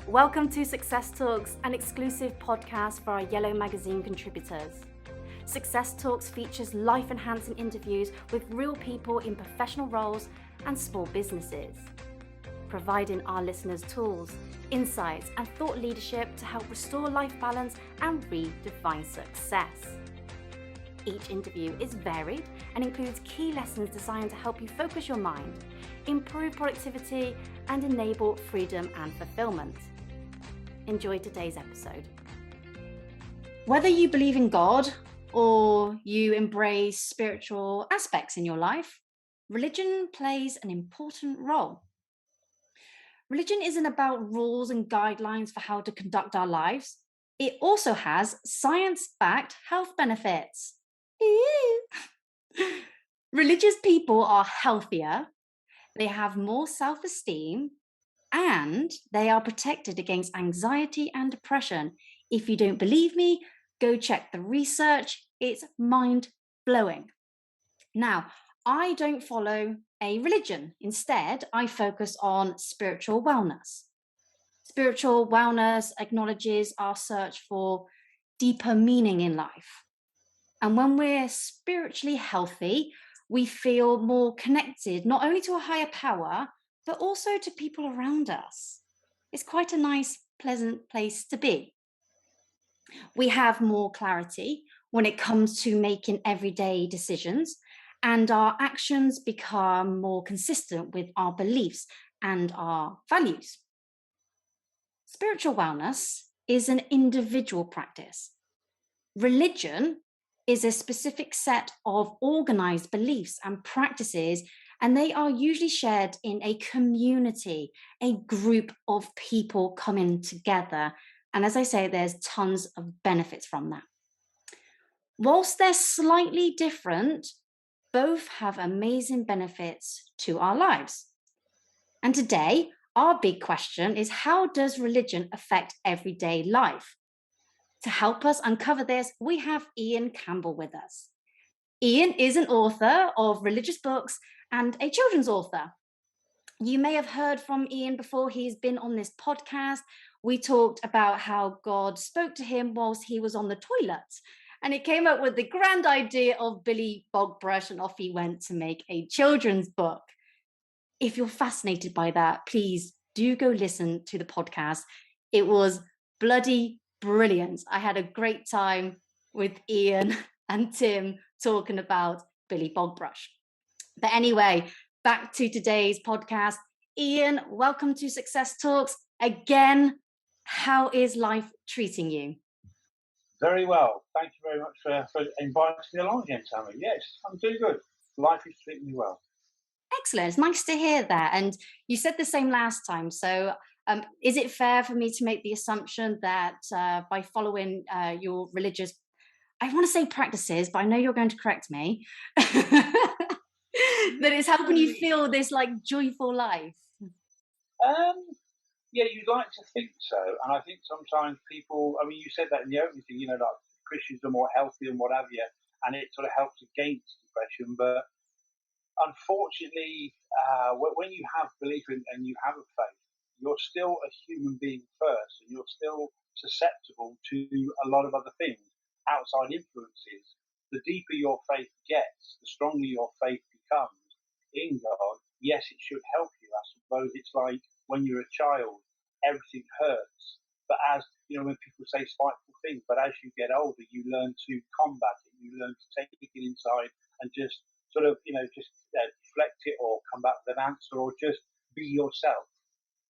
Welcome to Success Talks, an exclusive podcast for our Yellow Magazine contributors. Success Talks features life-enhancing interviews with real people in professional roles and small businesses, providing our listeners tools, insights, and thought leadership to help restore life balance and redefine success. Each interview is varied and includes key lessons designed to help you focus your mind, improve productivity, and enable freedom and fulfillment. Enjoy today's episode. Whether you believe in God or you embrace spiritual aspects in your life, religion plays an important role. Religion isn't about rules and guidelines for how to conduct our lives. It also has science-backed health benefits. Religious people are healthier, they have more self-esteem, and they are protected against anxiety and depression. If you don't believe me, go check the research. It's mind-blowing. Now, I don't follow a religion. Instead, I focus on spiritual wellness. Spiritual wellness acknowledges our search for deeper meaning in life. And when we're spiritually healthy, we feel more connected, not only to a higher power, but also to people around us. It's quite a nice, pleasant place to be. We have more clarity when it comes to making everyday decisions, and our actions become more consistent with our beliefs and our values. Spiritual wellness is an individual practice. Religion is a specific set of organized beliefs and practices, and they are usually shared in a community, a group of people coming together. And as I say, there's tons of benefits from that. Whilst they're slightly different, both have amazing benefits to our lives. And today, our big question is, how does religion affect everyday life? To help us uncover this, we have Ian Campbell with us. Ian is an author of religious books and a children's author. You may have heard from Ian before. He's been on this podcast. We talked about how God spoke to him whilst he was on the toilet, and he came up with the grand idea of Billy Bogbrush, and off he went to make a children's book. If you're fascinated by that, please do go listen to the podcast. It was bloody brilliant. I had a great time with Ian and Tim talking about Billy Bogbrush. But anyway, back to today's podcast. Ian, welcome to Success Talks. Again, how is life treating you? Very well. Thank you very much for inviting me along again, Tammy. Yes, I'm doing good. Life is treating me well. Excellent. It's nice to hear that. And you said the same last time. So is it fair for me to make the assumption that by following your religious, I want to say practices, but I know you're going to correct me, that it's helping you feel this like joyful life? Yeah, you'd like to think so. And I think sometimes people, I mean, you said that in the opening thing, like Christians are more healthy and what have you, and it sort of helps against depression. But unfortunately, when you have belief and you have a faith, you're still a human being first, and you're still susceptible to a lot of other things, outside influences. The deeper your faith gets, the stronger your faith becomes in God. Yes, it should help you. I suppose it's like when you're a child, everything hurts. But as you know, when people say spiteful things, but as you get older, you learn to combat it. You learn to take it inside and just sort of, deflect it or come back with an answer or just be yourself.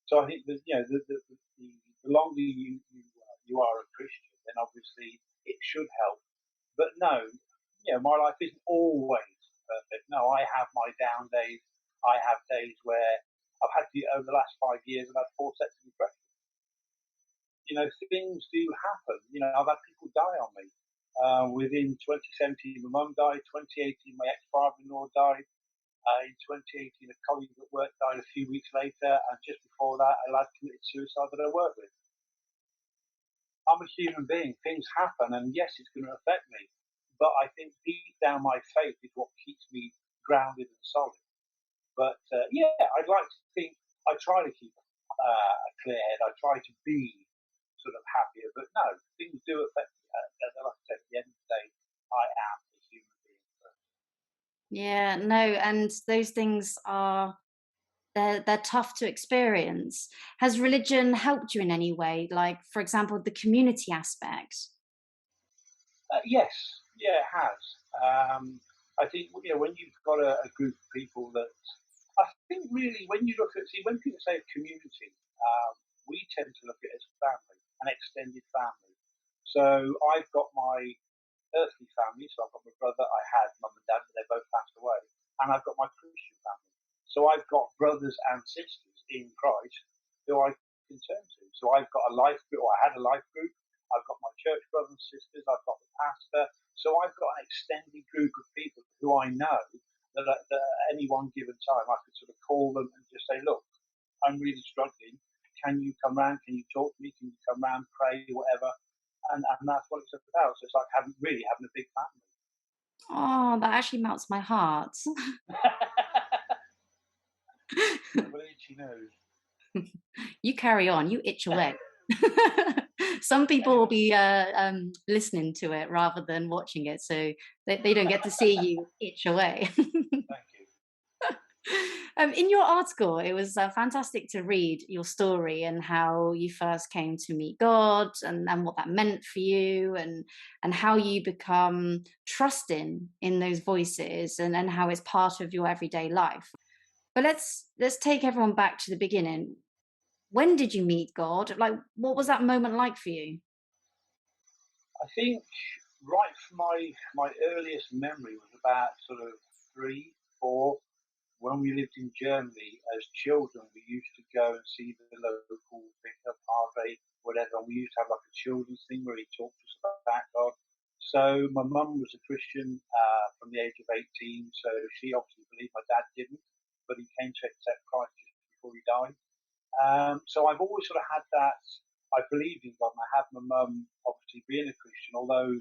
So I think that, the longer you are a Christian, then obviously it should help. But no, my life isn't always perfect. No, I have my down days. I have days where I've had over the last 5 years, I've had 4 sets of depression. Things do happen. I've had people die on me. Within 2017, my mum died. 2018, my ex-father-in-law died. In 2018, a colleague at work died a few weeks later, and just before that, a lad committed suicide that I worked with. I'm a human being. Things happen, and yes, it's going to affect me. But I think deep down, my faith is what keeps me grounded and solid. But I'd like to think I try to keep a clear head. I try to be sort of happier, but no, things do affect me. Like I said, at the end of the day, I am a human being. Yeah, no, and those things are they're tough to experience. Has religion helped you in any way? Like, for example, the community aspect? Yes, yeah, it has. I think when you've got a group of people that I think really when you look at when people say community, we tend to look at it as family, an extended family. So I've got my earthly family, so I've got my brother, I had mum and dad, but they both passed away, and I've got my Christian family. So I've got brothers and sisters in Christ who I can turn to. So I've got a life group, or I had a life group. I've got my church brothers and sisters. I've got the pastor. So I've got an extended group of people who I know that at any one given time I could sort of call them and just say, look, I'm really struggling. Can you come round? Can you talk to me? Can you come round, pray, whatever? And that's what it's about. So it's like having a big family. Oh, that actually melts my heart. Well, she knows. You carry on, you itch away. Some people will be listening to it rather than watching it, so they don't get to see you itch away. Thank you. In your article, it was fantastic to read your story and how you first came to meet God, and what that meant for you, and how you become trusting in those voices, and how it's part of your everyday life. But let's take everyone back to the beginning. When did you meet God? Like, what was that moment like for you? I think right from my earliest memory was about sort of 3, 4. When we lived in Germany as children, we used to go and see the local vicar, padre, whatever. And we used to have like a children's thing where he talked to us about God. So my mum was a Christian from the age of 18, so she obviously believed. My dad didn't, but he came to accept Christ just before he died. So I've always sort of had that. I believed in God, and I had my mum obviously being a Christian, although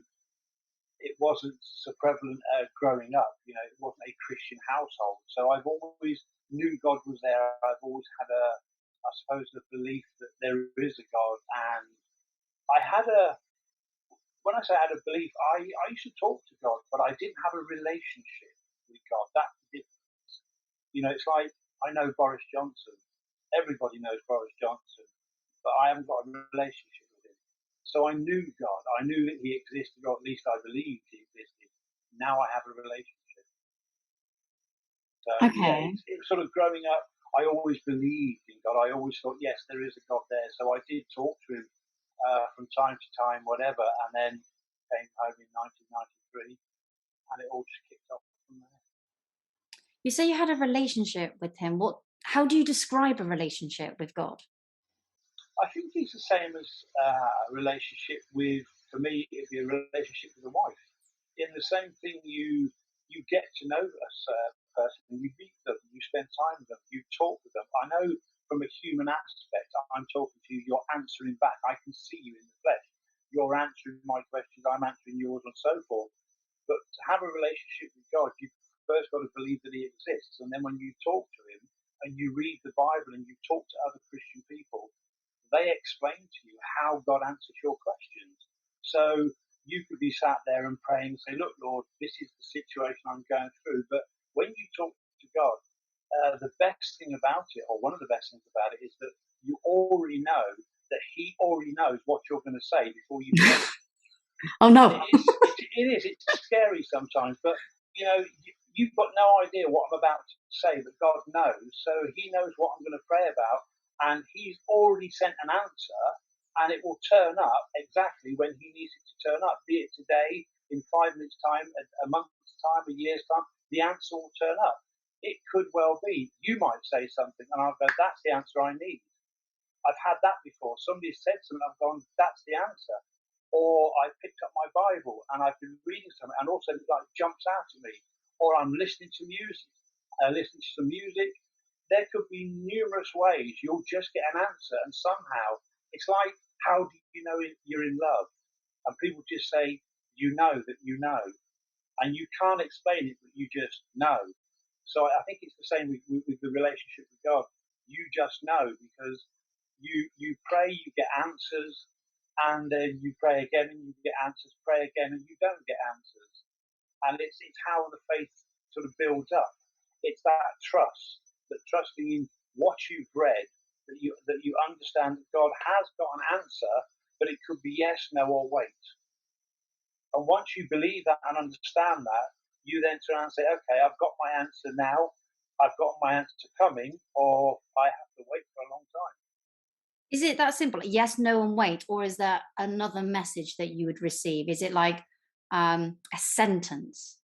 it wasn't so prevalent growing up. It wasn't a Christian household. So I've always knew God was there. I've always had I suppose, a belief that there is a God. And I had when I say I had a belief, I used to talk to God, but I didn't have a relationship with God. That's the difference. It's like I know Boris Johnson. Everybody knows Boris Johnson, but I haven't got a relationship with him. So I knew God. I knew that he existed, or at least I believed he existed. Now I have a relationship. So yeah, Okay. it was sort of growing up. I always believed in God. I always thought, yes, there is a God there. So I did talk to him from time to time, whatever, and then came home in 1993, and it all just kicked off from there. You say you had a relationship with him. How do you describe a relationship with God? I think it's the same as a relationship with, for me, it'd be a relationship with a wife. In the same thing, you get to know a person, you meet them, you spend time with them, you talk with them. I know from a human aspect, I'm talking to you, you're answering back. I can see you in the flesh. You're answering my questions, I'm answering yours, and so forth. But to have a relationship with God, you've first got to believe that He exists. And then when you talk to Him and you read the Bible and you talk to other Christian people, they explain to you how God answers your questions. So you could be sat there and praying and say, look, Lord, this is the situation I'm going through. But when you talk to God, the best thing about it, or one of the best things about it, is that you already know that He already knows what you're going to say before you say it. Oh And no. it's scary sometimes, but you've got no idea what I'm about to say, but God knows. So He knows what I'm going to pray about, and He's already sent an answer, and it will turn up exactly when He needs it to turn up. Be it today, in 5 minutes' time, a month's time, a year's time, the answer will turn up. It could well be you might say something, and I'll go, "That's the answer I need." I've had that before. Somebody said something, I've gone, "That's the answer." Or I picked up my Bible and I've been reading something, and also like jumps out at me. Or I'm listening to music, listening to some music. There could be numerous ways you'll just get an answer, and somehow it's like, how do you know you're in love? And people just say, you know that you know, and you can't explain it, but you just know. So I think it's the same with the relationship with God. You just know because You pray, you get answers, and then you pray again and you get answers, pray again and you don't get answers. And it's how the faith sort of builds up. It's that trust, that trusting in what you've read, that you understand that God has got an answer, but it could be yes, no, or wait. And once you believe that and understand that, you then turn around and say, okay, I've got my answer now, I've got my answer coming, or I have to wait for a long time. Is it that simple? Yes, no, and wait, or is there another message that you would receive? Is it like a sentence?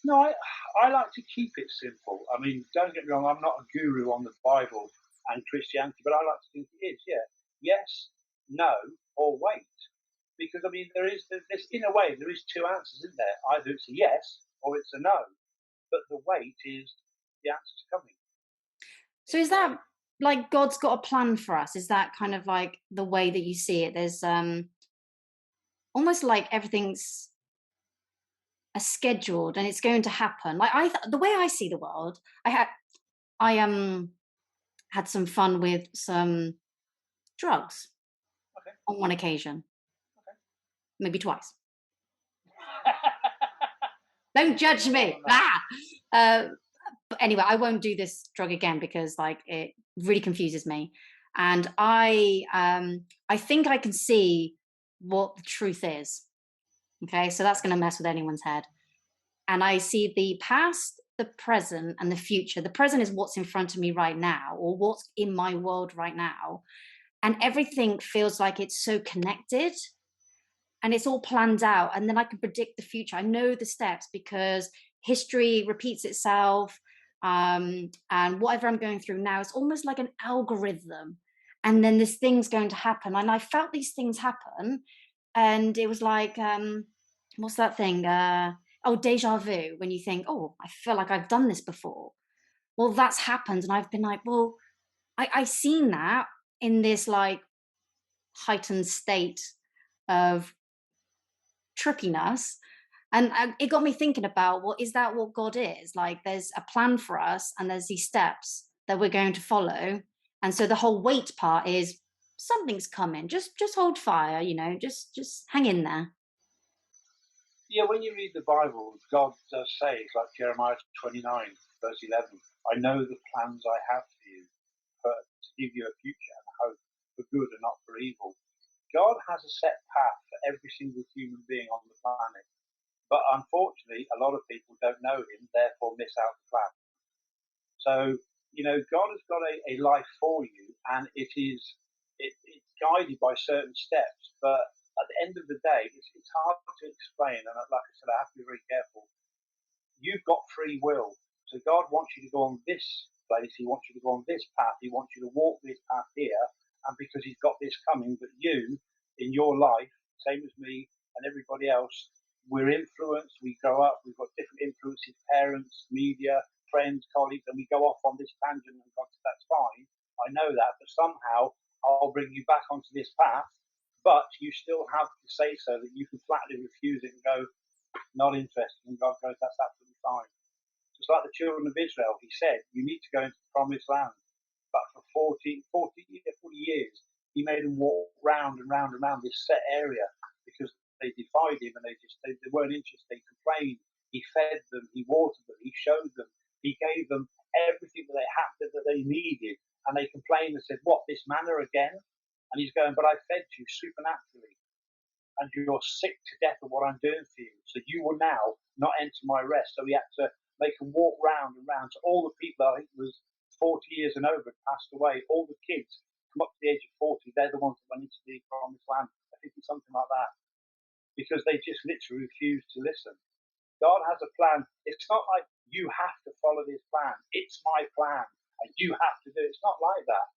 No, I like to keep it simple. I mean, don't get me wrong, I'm not a guru on the Bible and Christianity, but I like to think it is, yeah. Yes, no, or wait. Because, I mean, there's in a way, there is two answers, isn't there? Either it's a yes or it's a no. But the wait is the answer's coming. So is that like God's got a plan for us? Is that kind of like the way that you see it? There's almost like everything's scheduled and it's going to happen. Like the way I see the world, I had some fun with some drugs Okay. on one occasion, Okay. maybe twice. Don't judge me. Oh, no. Ah! But anyway, I won't do this drug again because like it really confuses me. And I think I can see what the truth is. Okay, so that's going to mess with anyone's head. And I see the past, the present, and the future. The present is what's in front of me right now, or what's in my world right now. And everything feels like it's so connected and it's all planned out. And then I can predict the future. I know the steps because history repeats itself. And whatever I'm going through now is almost like an algorithm. And then this thing's going to happen. And I felt these things happen. And it was like, what's that thing? Deja vu, when you think, oh, I feel like I've done this before. Well, that's happened. And I've been like, well, I seen that in this like heightened state of trippiness. And it got me thinking about, well, is that what God is? Like, there's a plan for us, and there's these steps that we're going to follow. And so the whole wait part is something's coming. Just hold fire, just hang in there. Yeah, when you read the Bible, God does say, it's like Jeremiah 29, verse 11, I know the plans I have for you, to give you a future and a hope, for good and not for evil. God has a set path for every single human being on the planet. But unfortunately, a lot of people don't know him, therefore miss out the plan. So, God has got a life for you, and it's guided by certain steps. But at the end of the day, it's hard to explain. And like I said, I have to be very careful. You've got free will. So God wants you to go on this place. He wants you to go on this path. He wants you to walk this path here. And because he's got this coming, but you, in your life, same as me and everybody else, we're influenced. We grow up. We've got different influences, parents, media, friends, colleagues, and we go off on this tangent. And God said, that's fine. I know that. But somehow I'll bring you back onto this path. But you still have to say so that you can flatly refuse it and go, not interested. And God goes, that's absolutely fine. Just like the children of Israel, he said, you need to go into the promised land. But for 40 years, he made them walk round and round and round this set area because they defied him and they weren't interested. They complained. He fed them, he watered them, he showed them, he gave them everything that they had that they needed. And they complained and said, what, this manna again? And he's going, but I fed you supernaturally and you're sick to death of what I'm doing for you. So you will now not enter my rest. So he had to make them walk round and round. So all the people, I think it was 40 years and over, had passed away. All the kids come up to the age of 40, they're the ones that went into the promised land. I think it's something like that. Because they just literally refused to listen. God has a plan. It's not like you have to follow this plan. It's my plan and you have to do it. It's not like that.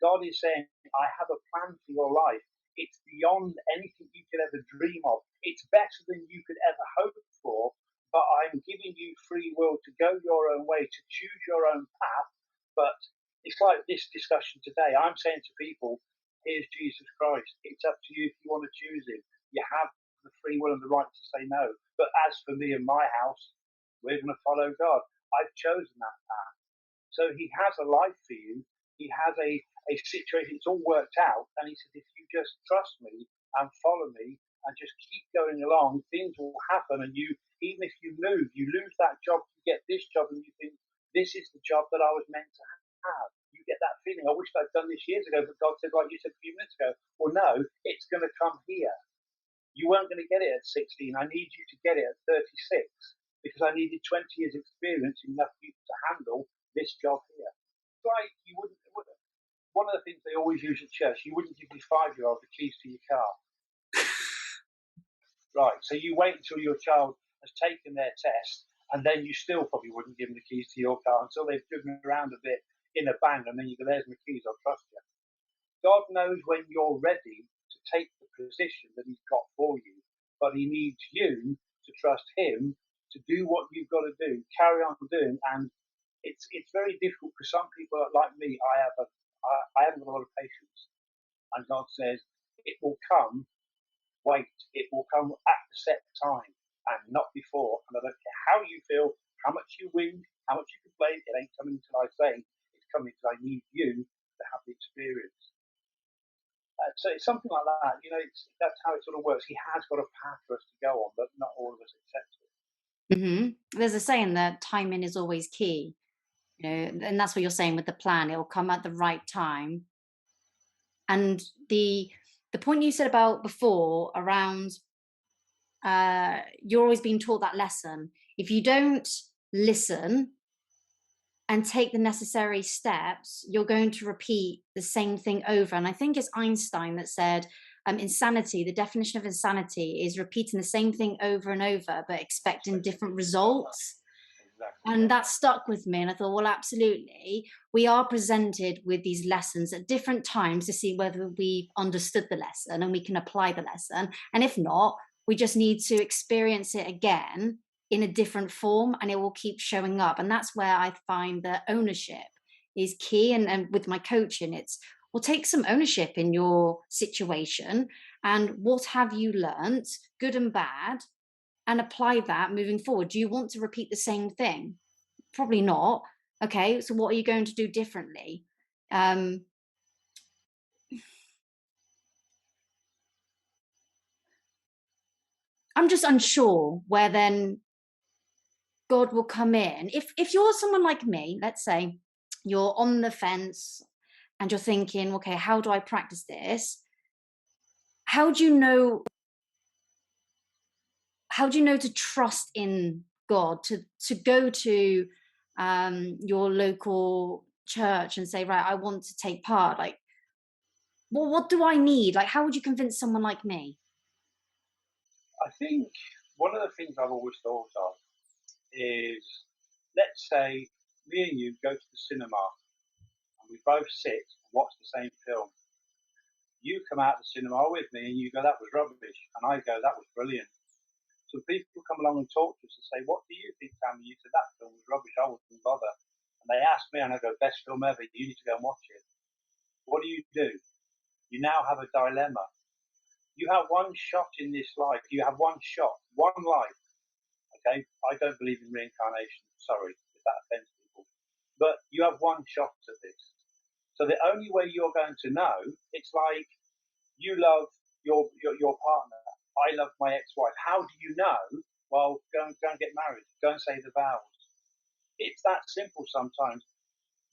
God is saying, I have a plan for your life. It's beyond anything you could ever dream of. It's better than you could ever hope for, but I'm giving you free will to go your own way, to choose your own path. But it's like this discussion today. I'm saying to people, here's Jesus Christ. It's up to you if you want to choose him. You have the free will and the right to say no. But as for me and my house, we're going to follow God. I've chosen that path. So he has a life for you, He has a situation, it's all worked out. And he said, if you just trust me and follow me and just keep going along, things will happen. And even if you move, you lose that job, you get this job, and you think, this is the job that I was meant to have. You get that feeling, I wish I'd done this years ago, but God said, like you said a few minutes ago, well, no, it's going to come here. You weren't going to get it at 16. I need you to get it at 36 because I needed 20 years experience enough for you to handle this job here. Like you wouldn't. One of the things they always use at church, you wouldn't give your 5-year-old the keys to your car. Right. So you wait until your child has taken their test, and then you still probably wouldn't give them the keys to your car until they've driven around a bit in a bang, and then you go, there's my keys, I'll trust you. God knows when you're ready to take the position that he's got for you, but he needs you to trust him to do what you've got to do, carry on doing. And it's very difficult because some people like me, I haven't got a lot of patience. And God says, it will come, wait, it will come at the set time and not before. And I don't care how you feel, how much you win, how much you complain, it ain't coming until I say it's coming because I need you to have the experience. So it's something like that. That's how it sort of works. He has got a path for us to go on, but not all of us accept it. There's a saying that timing is always key, and that's what you're saying with the plan. It will come at the right time. And the point you said about before around you're always being taught that lesson. If you don't listen and take the necessary steps, you're going to repeat the same thing over. And I think it's Einstein that said, insanity, the definition of insanity is repeating the same thing over and over, but expecting different results. Exactly. And that stuck with me. And I thought, well, absolutely. We are presented with these lessons at different times to see whether we understood the lesson and we can apply the lesson. And if not, we just need to experience it again in a different form and it will keep showing up. And that's where I find that ownership is key. And with my coaching, it's, well, take some ownership in your situation and what have you learnt, good and bad, and apply that moving forward. Do you want to repeat the same thing? Probably not. Okay, so what are you going to do differently? I'm just unsure where then God will come in. If you're someone like me, let's say you're on the fence and you're thinking, okay, how do I practice this? How do you know to trust in God, to go to your local church and say, right, I want to take part? Like, well, what do I need? Like, how would you convince someone like me? I think one of the things I've always thought of is, let's say me and you go to the cinema and we both sit and watch the same film. You come out of the cinema with me and you go, that was rubbish. And I go, that was brilliant. So people come along and talk to us and say, what do you think, Tammy? You said that film was rubbish. I wouldn't bother. And they ask me and I go, best film ever. You need to go and watch it. What do? You now have a dilemma. You have one shot in this life. You have one shot, one life. Okay? I don't believe in reincarnation. Sorry if that offends people. But you have one shot at this. So the only way you're going to know, it's like you love your partner. I love my ex-wife. How do you know? Well, go and get married. Go and say the vows. It's that simple sometimes.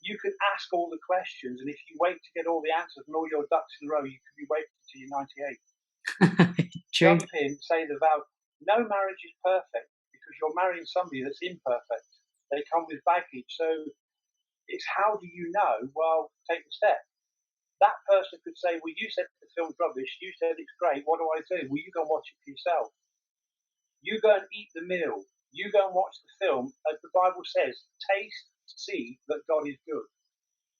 You can ask all the questions, and if you wait to get all the answers and all your ducks in a row, you could be waiting until you're 98. True. Jump in, say the vow. No marriage is perfect because you're marrying somebody that's imperfect. They come with baggage. So it's how do you know? Well, take the step. That person could say, well, you said the film's rubbish. You said it's great. What do I do? Well, you go and watch it for yourself. You go and eat the meal. You go and watch the film. As the Bible says, taste, see that God is good.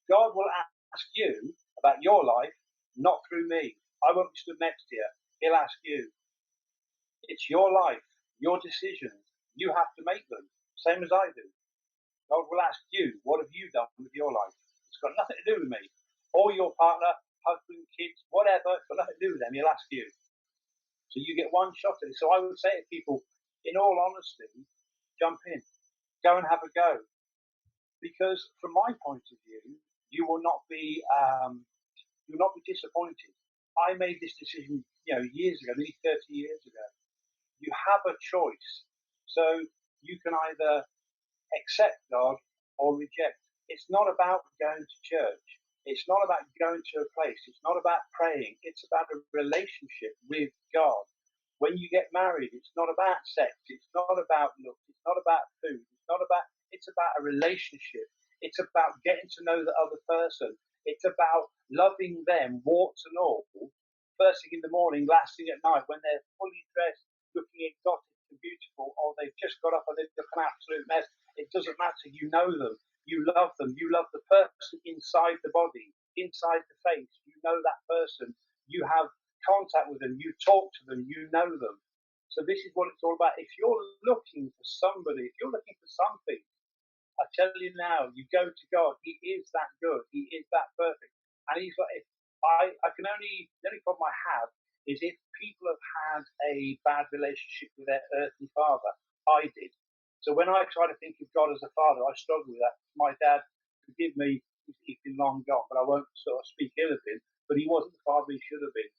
God will ask you about your life, not through me. I won't be stood next to you. He'll ask you. It's your life, your decisions. You have to make them, same as I do. God will ask you, what have you done with your life? It's got nothing to do with me. Or your partner, husband, kids, whatever. It's got nothing to do with them. He'll ask you. So you get one shot at it. So I would say to people, in all honesty, jump in. Go and have a go. Because from my point of view, You will not be disappointed. I made this decision, years ago, nearly 30 years ago. You have a choice. So you can either accept God or reject. It's not about going to church. It's not about going to a place. It's not about praying. It's about a relationship with God. When you get married, it's not about sex. It's not about looks. It's not about food. It's about a relationship. It's about getting to know the other person. It's about loving them, warts and all, first thing in the morning, last thing at night, when they're fully dressed, looking exotic and beautiful, or they've just got up and they look an absolute mess. It doesn't matter. You know them. You love them. You love the person inside the body, inside the face. You know that person. You have contact with them. You talk to them. You know them. So this is what it's all about. If you're looking for somebody, if you're looking for something, I tell you now, you go to God. He is that good. He is that perfect. And he's like, if I can only, the only problem I have is if people have had a bad relationship with their earthly father. I did. So when I try to think of God as a father, I struggle with that. My dad, forgive me, he's been long gone, but I won't sort of speak ill of him, but he wasn't the father he should have been.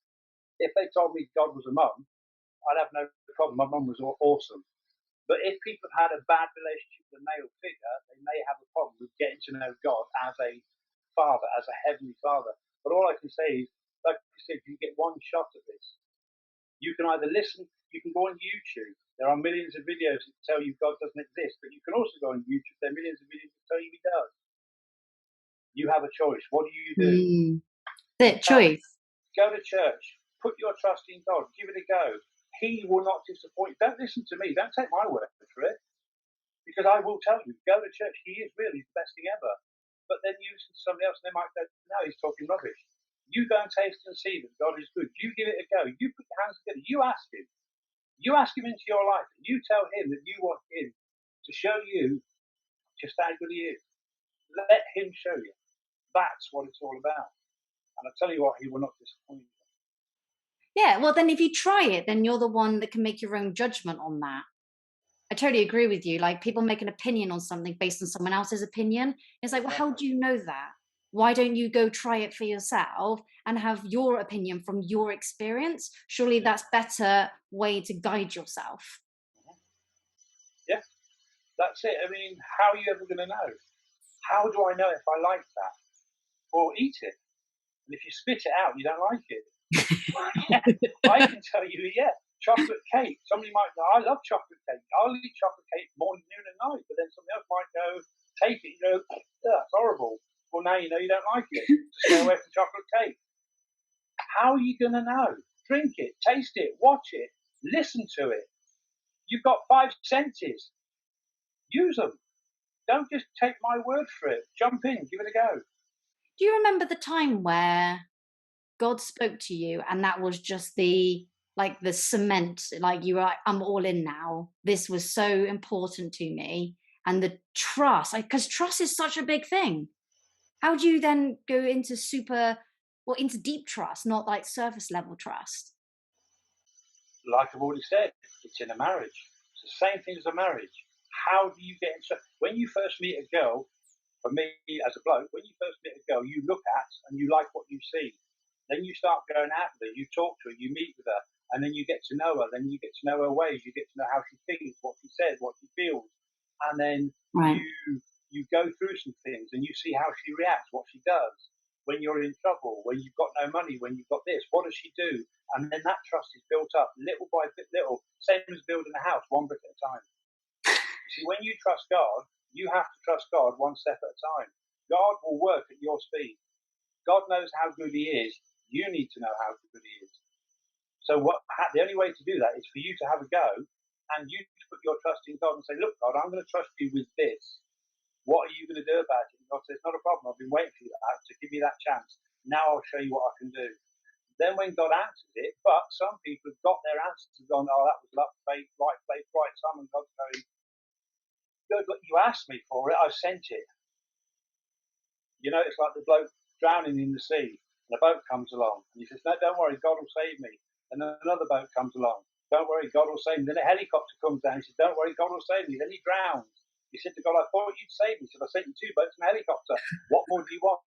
If they told me God was a mum, I'd have no problem. My mum was awesome. But if people have had a bad relationship with a male figure, they may have a problem with getting to know God as a father, as a heavenly father. But all I can say is, like I said, you get one shot at this. You can either listen, you can go on YouTube. There are millions of videos that tell you God doesn't exist, but you can also go on YouTube. There are millions of videos that tell you he does. You have a choice. What do you do? The choice. Go to church. Put your trust in God. Give it a go. He will not disappoint. Don't listen to me. Don't take my word for it. Because I will tell you, go to church. He is really the best thing ever. But then you listen to somebody else and they might go, no, he's talking rubbish. You go and taste and see that God is good. You give it a go. You put your hands together. You ask him. You ask him into your life. You tell him that you want him to show you just how good he is. Let him show you. That's what it's all about. And I tell you what, he will not disappoint you. Yeah, well, then if you try it, then you're the one that can make your own judgment on that. I totally agree with you. Like people make an opinion on something based on someone else's opinion. It's like, well, how do you know that? Why don't you go try it for yourself and have your opinion from your experience? Surely that's better way to guide yourself. Yeah, that's it. I mean, how are you ever going to know? How do I know if I like that? Well, eat it. And if you spit it out, you don't like it. Yeah, I can tell you, chocolate cake. Somebody might go, I love chocolate cake. I'll eat chocolate cake morning, noon, and night. But then somebody else might go, take it, that's horrible. Well, now you know you don't like it. So stay away from chocolate cake. How are you going to know? Drink it, taste it, watch it, listen to it. You've got 5 senses. Use them. Don't just take my word for it. Jump in, give it a go. Do you remember the time where God spoke to you and that was just the cement, like you were like, I'm all in now. This was so important to me. And the trust, because trust is such a big thing. How do you then go into into deep trust, not like surface level trust? Like I've already said, it's in a marriage. It's the same thing as a marriage. How do you get into when you first meet a girl? For me, as a bloke, when you first meet a girl, you look at and you like what you see. Then you start going out with her, you talk to her, you meet with her, and then you get to know her. Then you get to know her ways. You get to know how she thinks, what she says, what she feels, and then Right. you go through some things and you see how she reacts, what she does when you're in trouble, when you've got no money, when you've got this. What does she do? And then that trust is built up little by little, same as building a house, one brick at a time. See, when you trust God, you have to trust God one step at a time. God will work at your speed. God knows how good he is. You need to know how good he is. So the only way to do that is for you to have a go and you to put your trust in God and say, look, God, I'm going to trust you with this. What are you going to do about it? And God says, not a problem. I've been waiting for you to give me that chance. Now I'll show you what I can do. Then when God answers it, but some people have got their answers and gone, oh, that was luck, faith, right time, and God's going, good, look, you asked me for it, I've sent it. It's like the bloke drowning in the sea, and a boat comes along, and he says, no, don't worry, God will save me. And then another boat comes along, don't worry, God will save me. Then a helicopter comes down, he says, don't worry, God will save me. Then he drowns. He said to God, I thought you'd save me. He said, I sent you 2 boats and a helicopter. What more do you want?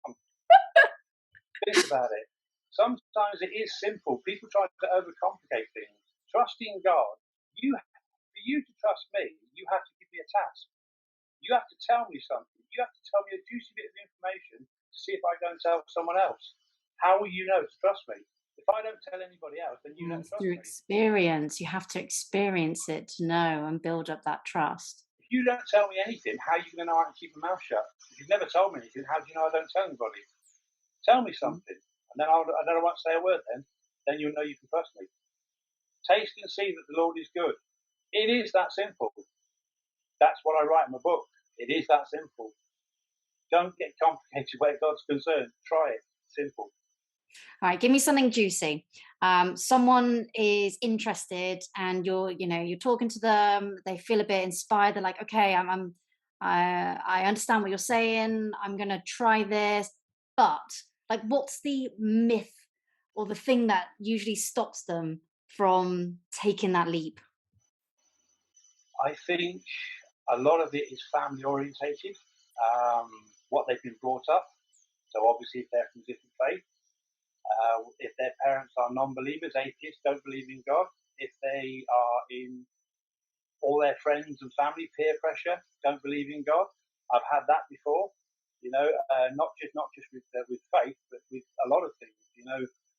Think about it. Sometimes it is simple. People try to overcomplicate things. Trusting God, for you to trust me, you have to give me a task. You have to tell me something. You have to tell me a juicy bit of information to see if I go and tell someone else. How will you know to trust me? If I don't tell anybody else, then you don't It's trust through me. experience. You have to experience it to know and build up that trust. If you don't tell me anything, how are you going to know I can keep my mouth shut? If you've never told me anything, how do you know I don't tell anybody? Tell me Mm. something, and then I won't say a word. Then you'll know you can trust me. Taste and see that the Lord is good. It is that simple. That's what I write in my book. It is that simple. Don't get complicated where God's concerned. Try it. Simple. All right, give me something juicy. Someone is interested, and you're talking to them. They feel a bit inspired. They're like, okay, I understand what you're saying. I'm gonna try this, but like, what's the myth or the thing that usually stops them from taking that leap? I think a lot of it is family orientated, um, what they've been brought up. So obviously, if they're from different faiths, if their parents are non-believers, atheists, don't believe in God, if they are in all their friends and family peer pressure, don't believe in God. I've had that before. Not just with faith, but with a lot of things.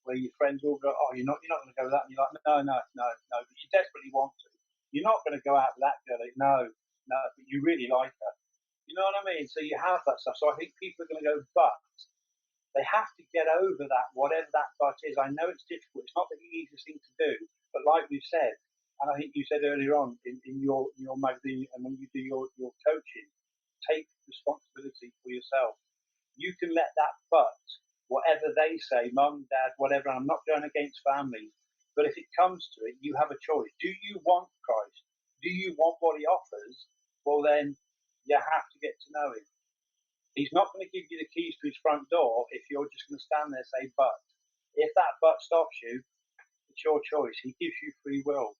Where your friends will go, "Oh, you're not going to go with that," and you're like, "No, no, no, no," but you desperately want to. You're not going to go out with that girl. Like, no, no, but you really like her. You know what I mean? So you have that stuff. So I think people are going to go, but they have to get over that, whatever that but is. I know it's difficult. It's not the easiest thing to do, but like we've said, and I think you said earlier on in your magazine and when you do your coaching, take responsibility for yourself. You can let that but, whatever they say, mum, dad, whatever, I'm not going against families, but if it comes to it, you have a choice. Do you want Christ? Do you want what he offers? Well, then you have to get to know him. He's not going to give you the keys to his front door if you're just going to stand there and say, but. If that but stops you, it's your choice. He gives you free will.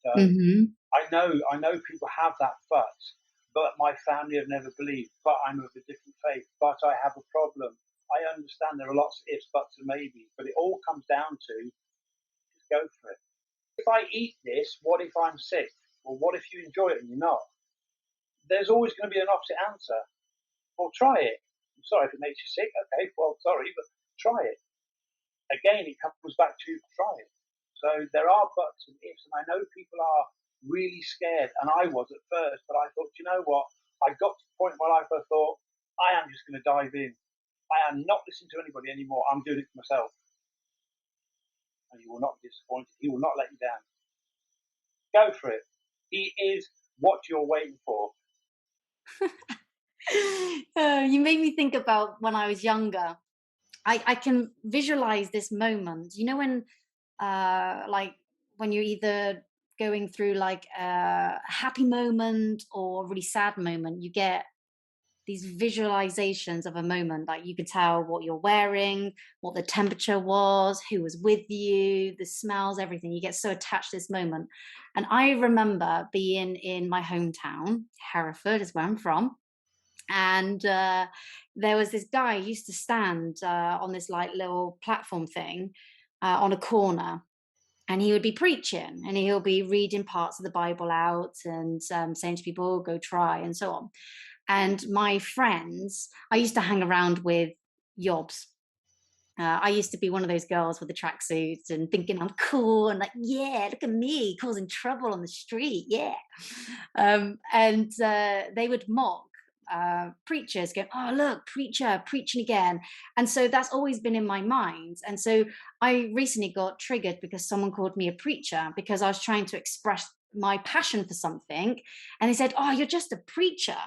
So Hmm. I know people have that but my family have never believed, but I'm of a different faith, but I have a problem. I understand there are lots of ifs, buts, and maybes, but it all comes down to just go for it. If I eat this, what if I'm sick? Well, what if you enjoy it and you're not? There's always going to be an opposite answer. Well, try it. I'm sorry if it makes you sick. Okay, well, sorry, but try it. Again, it comes back to try it. So there are buts and ifs, and I know people are really scared, and I was at first, but I thought, you know what? I got to the point in my life where I thought, I am just going to dive in. I am not listening to anybody anymore. I'm doing it for myself, and you will not be disappointed. He will not let you down. Go for it. He is what you're waiting for. You made me think about when I was younger. I can visualize this moment. You know when like when you're either going through like a happy moment or a really sad moment, you get these visualizations of a moment. Like you could tell what you're wearing, what the temperature was, who was with you, the smells, everything. You get so attached to this moment. And I remember being in my hometown, Hereford is where I'm from, and there was this guy who used to stand on this like little platform thing on a corner, and he would be preaching, and he'll be reading parts of the Bible out and saying to people, "Go try," and so on. And my friends, I used to hang around with yobs. I used to be one of those girls with the tracksuits and thinking I'm cool and like, yeah, look at me causing trouble on the street, yeah. And they would mock preachers, going, "Oh, look, preacher preaching again." And so that's always been in my mind. And so I recently got triggered because someone called me a preacher because I was trying to express my passion for something, and they said, "Oh, you're just a preacher."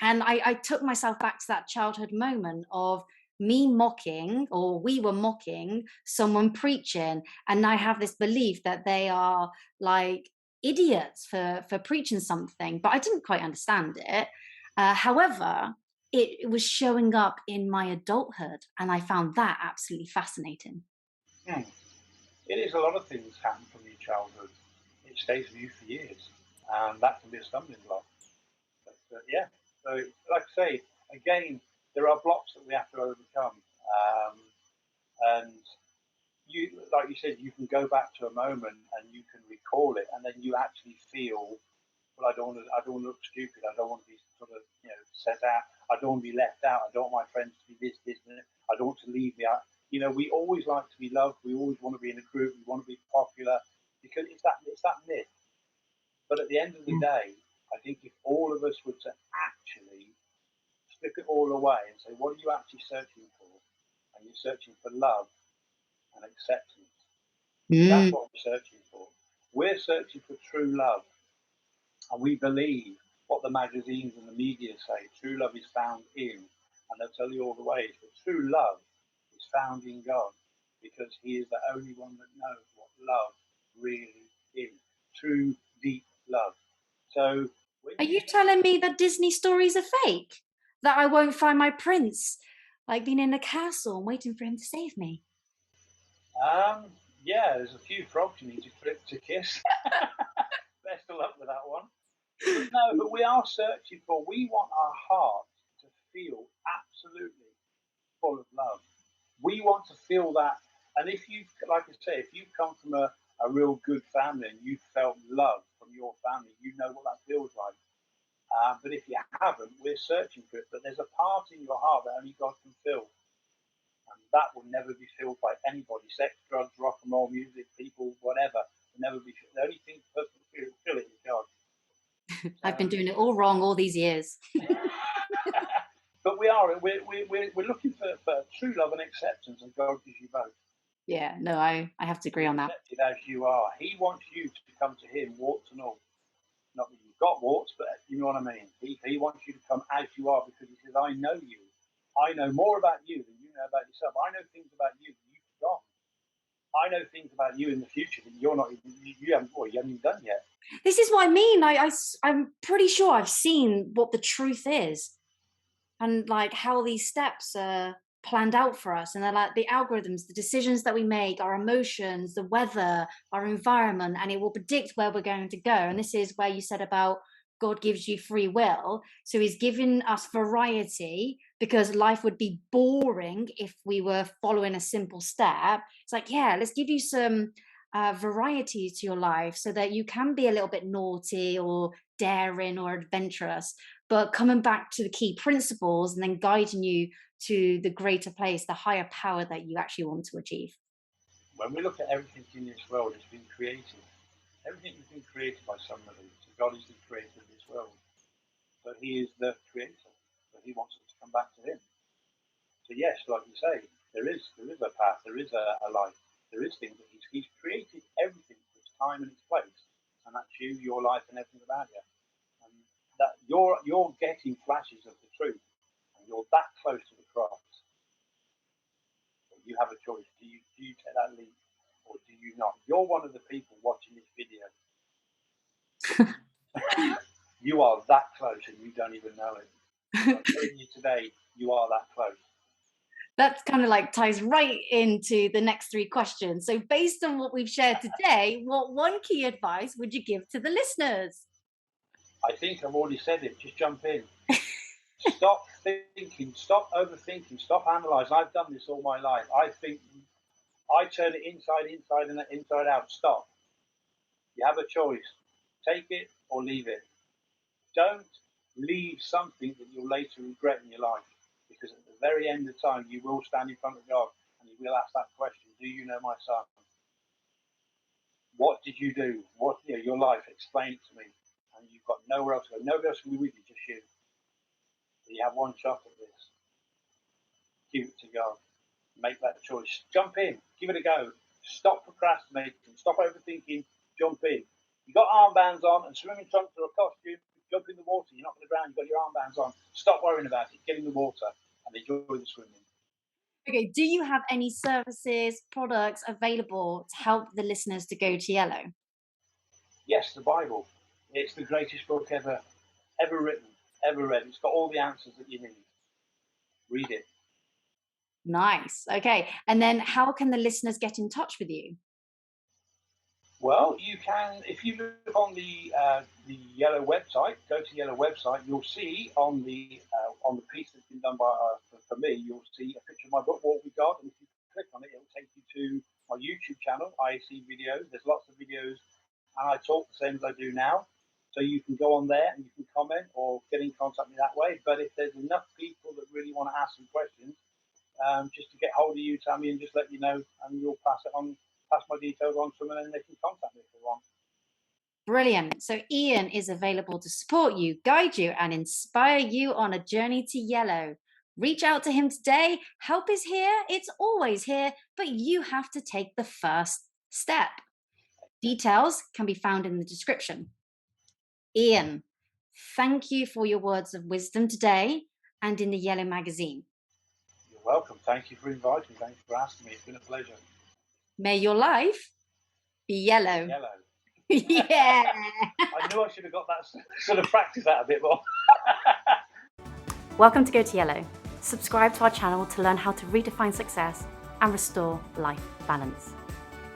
And I took myself back to that childhood moment of me mocking, or we were mocking someone preaching, and I have this belief that they are like idiots for preaching something, but I didn't quite understand it. However, it was showing up in my adulthood, and I found that absolutely fascinating. Hmm. It is a lot of things happen from your childhood. It stays with you for years, and that can be a stumbling block. But yeah, so like I say, again, there are blocks that we have to overcome. And you, like you said, you can go back to a moment and you can recall it, and then you actually feel, well, I don't want to look stupid. I don't want to be sort of, set out. I don't want to be left out. I don't want my friends to be this, and I don't want to leave me out. We always like to be loved. We always want to be in a group. We want to be popular because it's that myth. But at the end of the day, I think if all of us were to actually strip it all away and say, what are you actually searching for? And you're searching for love and acceptance. That's Mm. what we're searching for. We're searching for true love. And we believe what the magazines and the media say. True love is found in, and they'll tell you all the ways, but true love is found in God because He is the only one that knows what love really is. True, deep love. So when Are you you say, telling me that Disney stories are fake? That I won't find my prince, like being in a castle and waiting for him to save me? yeah, there's a few frogs you need to kiss. Best of luck with that one. But no, but we are searching for, we want our heart to feel absolutely full of love. We want to feel that. And if you, like I say, if you come from a real good family and you felt love from your family, you know what that feels like. But if you haven't, we're searching for it. But there's a part in your heart that only God can fill. And that will never be filled by anybody. Sex, drugs, rock and roll music, people, whatever. Will never be filled. The only thing that can fill it is God. I've been So, doing it all wrong all these years. but we're looking for true love and acceptance, and God gives you both. Yeah, no, I have to agree You're on that. accepted as you are. He wants you to come to Him, warts and all. Not that you've got warts, but you know what I mean. He wants you to come as you are because He says, I know you. I know more about you than you know about yourself. I know things about you that you've forgotten. I know things about you in the future that you're not even, you haven't, well, you haven't even done yet. This is what I mean. I'm pretty sure I've seen what the truth is and like how these steps are planned out for us. And they're like the algorithms, the decisions that we make, our emotions, the weather, our environment, and it will predict where we're going to go. And this is where you said about God gives you free will. So He's given us variety because life would be boring if we were following a simple step. It's like, yeah, let's give you some variety to your life so that you can be a little bit naughty or daring or adventurous, but coming back to the key principles and then guiding you to the greater place, the higher power that you actually want to achieve. When we look at everything in this world, it's been created. Everything has been created by somebody. So God is the creator of this world. So He is the creator. So He wants us to come back to Him. So yes, like you say, there is a path, there is a life, there is things that He's created everything for its time and its place, and that's you, your life, and everything about you. And that you're getting flashes of the truth, and you're that close to the cross. But you have a choice. Do you take that leap, or do you not? You're one of the people watching this video. You are that close, and you don't even know it. I'm telling you today, you are that close. That kind of like ties right into the next three questions. So, based on what we've shared today, what one key advice would you give to the listeners? I think I've already said it. Just jump in. Stop thinking, stop overthinking, stop analysing. I've done this all my life. I think I turn it inside, and inside out. Stop. You have a choice. Take it or leave it. Don't leave something that you'll later regret in your life. Because at the very end of time, you will stand in front of God and He will ask that question: do you know my son? What did you do? What, your life? Explain it to me. And you've got nowhere else to go. Nobody else will be with you, just you. So you have one shot at this. Give it to God. Make that choice. Jump in. Give it a go. Stop procrastinating. Stop overthinking. Jump in. You got armbands on and swimming trunks or a costume. Jump in the water. You're not going to drown. You've got your armbands on. Stop worrying about it. Get in the water and enjoy the swimming. Okay, do you have any services, products available to help the listeners to go to yellow? Yes, the Bible. It's the greatest book ever written, ever read. It's got all the answers that you need. Read it. Nice. Okay. And then how can the listeners get in touch with you? Well, you can, if you look on the Yellow website, go to Yellow website, you'll see on the piece that's been done by for me, you'll see a picture of my book, What We Got, and if you click on it, it'll take you to my YouTube channel, IAC videos. There's lots of videos, and I talk the same as I do now. So you can go on there and you can comment or get in contact with me that way. But if there's enough people that really want to ask some questions, just to get hold of you, Tammy, and just let you know, and you'll pass my details on to them, and then they can contact me if they want. Brilliant. So Ian is available to support you, guide you, and inspire you on a journey to yellow. Reach out to him today. Help is here. It's always here, but you have to take the first step. Details can be found in the description. Ian, thank you for your words of wisdom today and in the Yellow magazine. You're welcome. Thank you for inviting me. Thanks for asking me. It's been a pleasure. May your life be yellow. Yellow. Yeah. I knew I should have got that sort of practice that a bit more. Welcome to Go to Yellow. Subscribe to our channel to learn how to redefine success and restore life balance.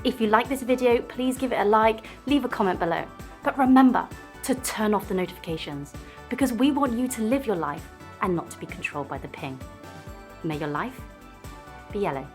If you like this video, please give it a like, leave a comment below. But remember to turn off the notifications because we want you to live your life and not to be controlled by the ping. May your life be yellow.